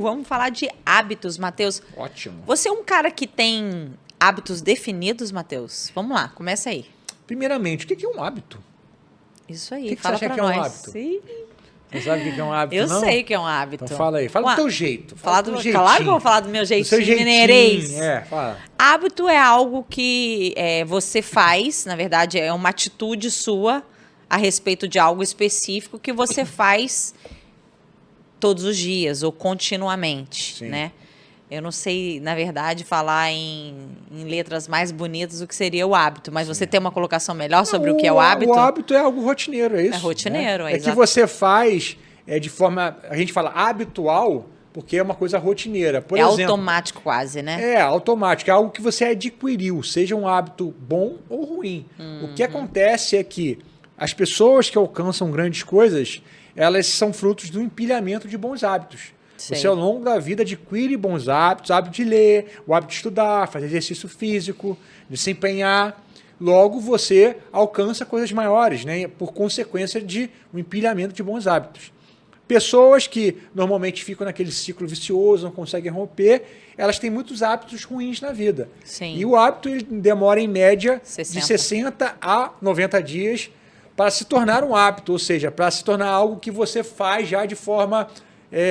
Vamos falar de hábitos, Matheus. Ótimo. Você é um cara que tem hábitos definidos, Matheus? Vamos lá, começa aí. Primeiramente, o que é um hábito? Isso aí, O que você fala acha pra que é um nós. hábito? Sim. Você sabe o que é um hábito, Eu não? sei que é um hábito. Então fala aí. Fala do teu jeito. Falar do jeitinho. Claro que eu vou falar do meu jeitinho, jeitinho, mineirês. fala. Hábito é algo que você faz, na verdade, é uma atitude sua a respeito de algo específico que você faz todos os dias ou continuamente, Sim. né? Eu não sei, na verdade, falar em letras mais bonitas o que seria o hábito, mas você tem uma colocação melhor sobre o que é o hábito? O hábito é algo rotineiro, é isso? É rotineiro, né? É que você faz de forma, a gente fala habitual, porque é uma coisa rotineira. Por exemplo, automático quase, né? É, automático. É algo que você adquiriu, seja um hábito bom ou ruim. O que acontece é que as pessoas que alcançam grandes coisas, elas são frutos do empilhamento de bons hábitos. Sei. Você, ao longo da vida, adquire bons hábitos, o hábito de ler, o hábito de estudar, fazer exercício físico, de se empenhar. Logo, você alcança coisas maiores, né? Por consequência de um empilhamento de bons hábitos. Pessoas que normalmente ficam naquele ciclo vicioso, não conseguem romper, elas têm muitos hábitos ruins na vida. Sim. E o hábito ele demora, em média, 60. de 60 a 90 dias para se tornar um hábito, ou seja, para se tornar algo que você faz já de forma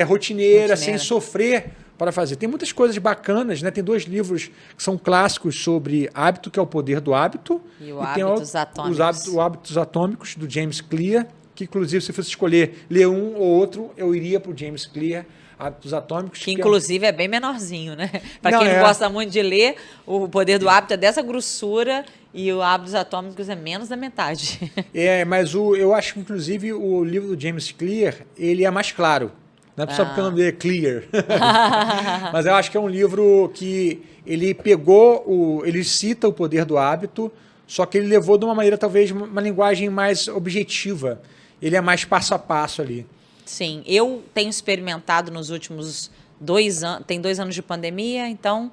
rotineira, sem sofrer para fazer. Tem muitas coisas bacanas, né? Tem 2 livros que são clássicos sobre hábito, que é O Poder do Hábito. E o Hábitos Atômicos. Os Hábitos Atômicos, do James Clear, que inclusive se fosse escolher ler um ou outro, eu iria para o James Clear, Hábitos Atômicos. Que inclusive é bem menorzinho, né? Para quem não gosta muito de ler, O Poder do Hábito é dessa grossura e o Hábitos Atômicos é menos da metade. Mas eu acho que inclusive o livro do James Clear, ele é mais claro. Não é só porque o nome dele é Clear. Mas eu acho que é um livro que ele ele cita o poder do hábito, só que ele levou de uma maneira, talvez, uma linguagem mais objetiva. Ele é mais passo a passo ali. Sim, eu tenho experimentado nos últimos 2 anos, tem 2 anos de pandemia, então,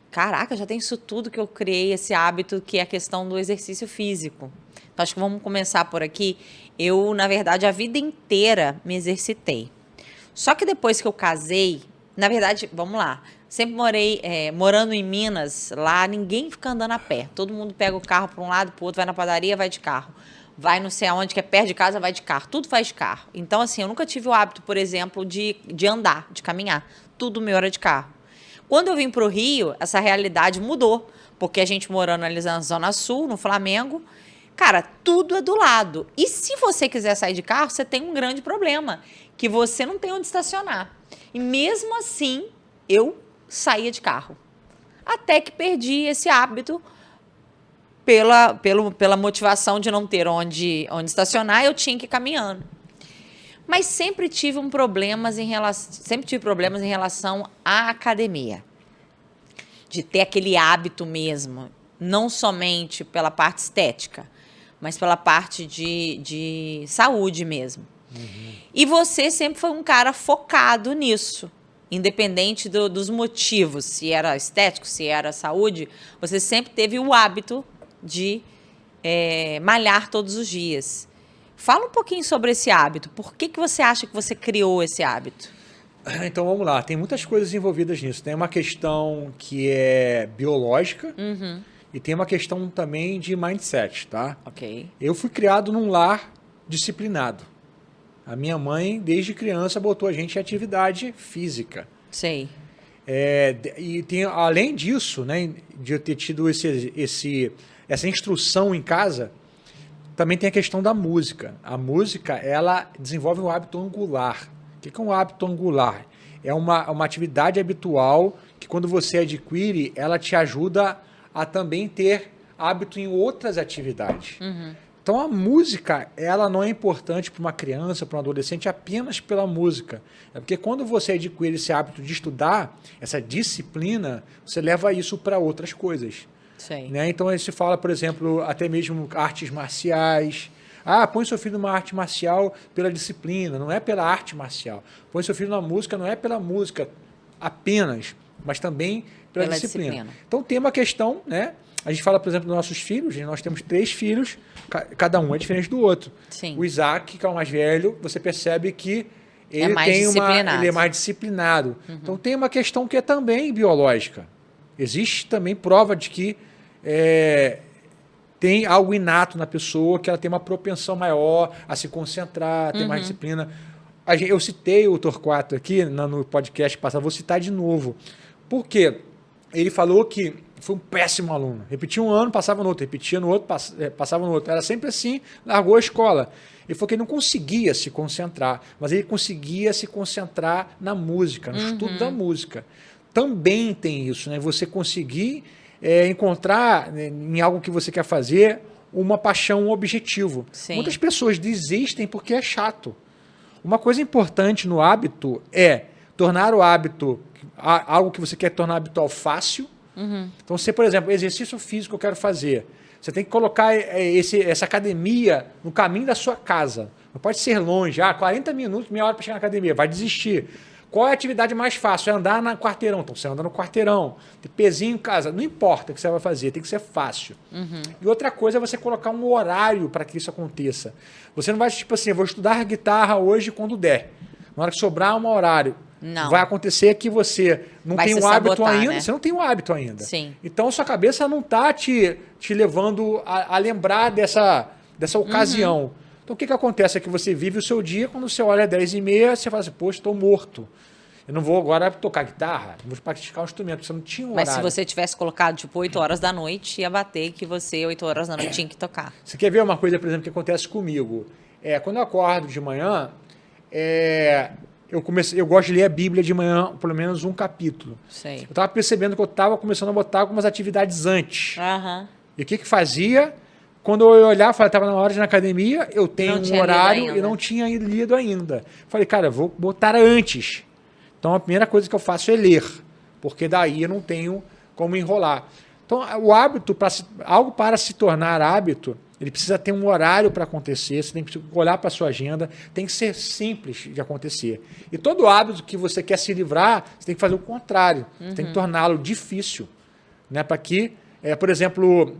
caraca, já tem isso tudo que eu criei, esse hábito que é a questão do exercício físico. Então, acho que vamos começar por aqui. Eu, na verdade, a vida inteira me exercitei. Só que depois que eu casei, na verdade, vamos lá, sempre morei, morando em Minas, lá ninguém fica andando a pé. Todo mundo pega o carro para um lado, para o outro, vai na padaria, vai de carro. Vai não sei aonde, que é perto de casa, vai de carro. Tudo faz de carro. Então, assim, eu nunca tive o hábito, por exemplo, de andar, de caminhar. Tudo meu era de carro. Quando eu vim para o Rio, essa realidade mudou. Porque a gente morando ali na Zona Sul, no Flamengo, cara, tudo é do lado. E se você quiser sair de carro, você tem um grande problema, que você não tem onde estacionar. E mesmo assim, eu saía de carro. Até que perdi esse hábito pela motivação de não ter onde estacionar, eu tinha que ir caminhando. Mas sempre tive problemas em relação à academia. De ter aquele hábito mesmo, não somente pela parte estética, mas pela parte de saúde mesmo. E você sempre foi um cara focado nisso, independente dos motivos, se era estético, se era saúde, você sempre teve o hábito de malhar todos os dias. Fala um pouquinho sobre esse hábito. Por que você acha que você criou esse hábito? Então, vamos lá. Tem muitas coisas envolvidas nisso. Tem uma questão que é biológica e tem uma questão também de mindset, tá? Ok. Eu fui criado num lar disciplinado. A minha mãe, desde criança, botou a gente em atividade física. Sei. E tem, além disso, né, de eu ter tido essa instrução em casa, também tem a questão da música. A música, ela desenvolve um hábito angular. O que é um hábito angular? É uma atividade habitual que, quando você adquire, ela te ajuda a também ter hábito em outras atividades. Então, a música, ela não é importante para uma criança, para um adolescente, apenas pela música. É porque quando você adquire esse hábito de estudar, essa disciplina, você leva isso para outras coisas. Sei. Né? Então, aí se fala, por exemplo, até mesmo artes marciais. Põe seu filho numa arte marcial pela disciplina, não é pela arte marcial. Põe seu filho na música, não é pela música apenas, mas também pela disciplina. Então, tem uma questão, né? A gente fala, por exemplo, dos nossos filhos, nós temos 3 filhos, cada um é diferente do outro. Sim. O Isaac, que é o mais velho, você percebe que ele mais disciplinado. ele é mais disciplinado. Então tem uma questão que é também biológica. Existe também prova de que tem algo inato na pessoa, que ela tem uma propensão maior a se concentrar, ter mais disciplina. Eu citei o Torquato aqui no podcast passado, vou citar de novo. Por quê? Ele falou que foi um péssimo aluno. Repetia um ano, passava no outro. Repetia no outro, passava no outro. Era sempre assim, largou a escola. Ele falou que ele não conseguia se concentrar, mas ele conseguia se concentrar na música, no estudo da música. Também tem isso, né? Você conseguir encontrar em algo que você quer fazer uma paixão, um objetivo. Sim. Muitas pessoas desistem porque é chato. Uma coisa importante no hábito é tornar o hábito algo que você quer tornar habitual fácil. Então, você, por exemplo, exercício físico que eu quero fazer, você tem que colocar essa academia no caminho da sua casa. Não pode ser longe. 40 minutos, meia hora para chegar na academia. Vai desistir. Qual é a atividade mais fácil? É andar no quarteirão. Então, você anda no quarteirão. Tem pezinho em casa. Não importa o que você vai fazer. Tem que ser fácil. E outra coisa é você colocar um horário para que isso aconteça. Você não vai, tipo assim, eu vou estudar guitarra hoje quando der. Na hora que sobrar um horário. Não. Vai acontecer que você não tem um hábito sabotar, ainda. né? Você não tem um hábito ainda. Sim. Então, sua cabeça não está te levando a lembrar dessa ocasião. Então, o que acontece é que você vive o seu dia, quando você olha às 10h30, você fala assim, poxa, estou morto. Eu não vou agora tocar guitarra, não vou praticar um instrumento, você não tinha um Mas horário. se você tivesse colocado, tipo, 8 horas da noite, ia bater que você, 8 horas da noite, tinha que tocar. Você quer ver uma coisa, por exemplo, que acontece comigo? Quando eu acordo de manhã, eu gosto de ler a Bíblia de manhã, pelo menos um capítulo. Sei. Eu estava percebendo que eu estava começando a botar algumas atividades antes. E o que fazia? Quando eu olhava, estava na hora de ir na academia, eu tenho um horário e não tinha lido ainda. Falei, cara, vou botar antes. Então, a primeira coisa que eu faço é ler, porque daí eu não tenho como enrolar. Então, o hábito, algo para se tornar hábito, ele precisa ter um horário para acontecer, você tem que olhar para a sua agenda, tem que ser simples de acontecer. E todo hábito que você quer se livrar, você tem que fazer o contrário, você tem que torná-lo difícil. Né? Para que, por exemplo,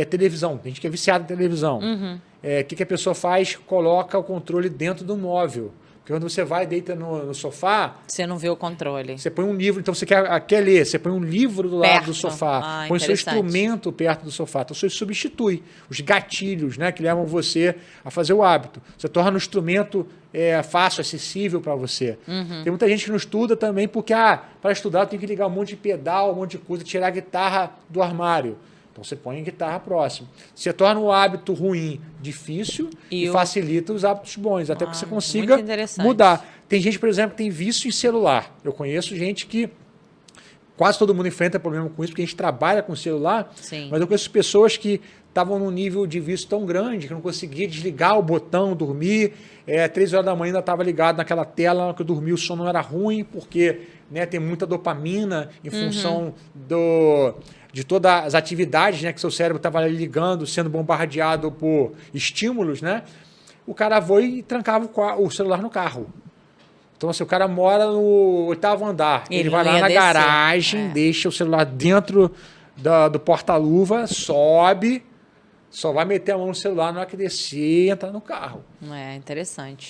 televisão, tem gente que é viciada em televisão. O que a pessoa faz? Coloca o controle dentro do móvel. Porque quando você vai e deita no sofá... Você não vê o controle. Você põe um livro, então você quer ler, você põe um livro do lado do sofá, põe seu instrumento perto do sofá. Então você substitui os gatilhos, né, que levam você a fazer o hábito. Você torna o instrumento fácil, acessível para você. Tem muita gente que não estuda também porque para estudar eu tenho que ligar um monte de pedal, um monte de coisa, tirar a guitarra do armário. Então você põe a guitarra próximo. Você torna o hábito ruim difícil e facilita os hábitos bons, até que você consiga mudar. Tem gente, por exemplo, que tem vício em celular. Eu conheço gente que quase todo mundo enfrenta problema com isso, porque a gente trabalha com celular. Sim. Mas eu conheço pessoas que estavam num nível de vício tão grande que não conseguia desligar o botão, dormir. 3 horas da manhã ainda estava ligado naquela tela, que eu dormi, o sono não era ruim, porque tem muita dopamina em função de todas as atividades, né, que seu cérebro estava ligando, sendo bombardeado por estímulos, né? O cara foi e trancava o celular no carro. Então, assim, o cara mora no 8º andar. Ele vai lá na garagem, deixa o celular dentro do porta-luva, sobe, só vai meter a mão no celular na hora que descer e entrar no carro. Interessante.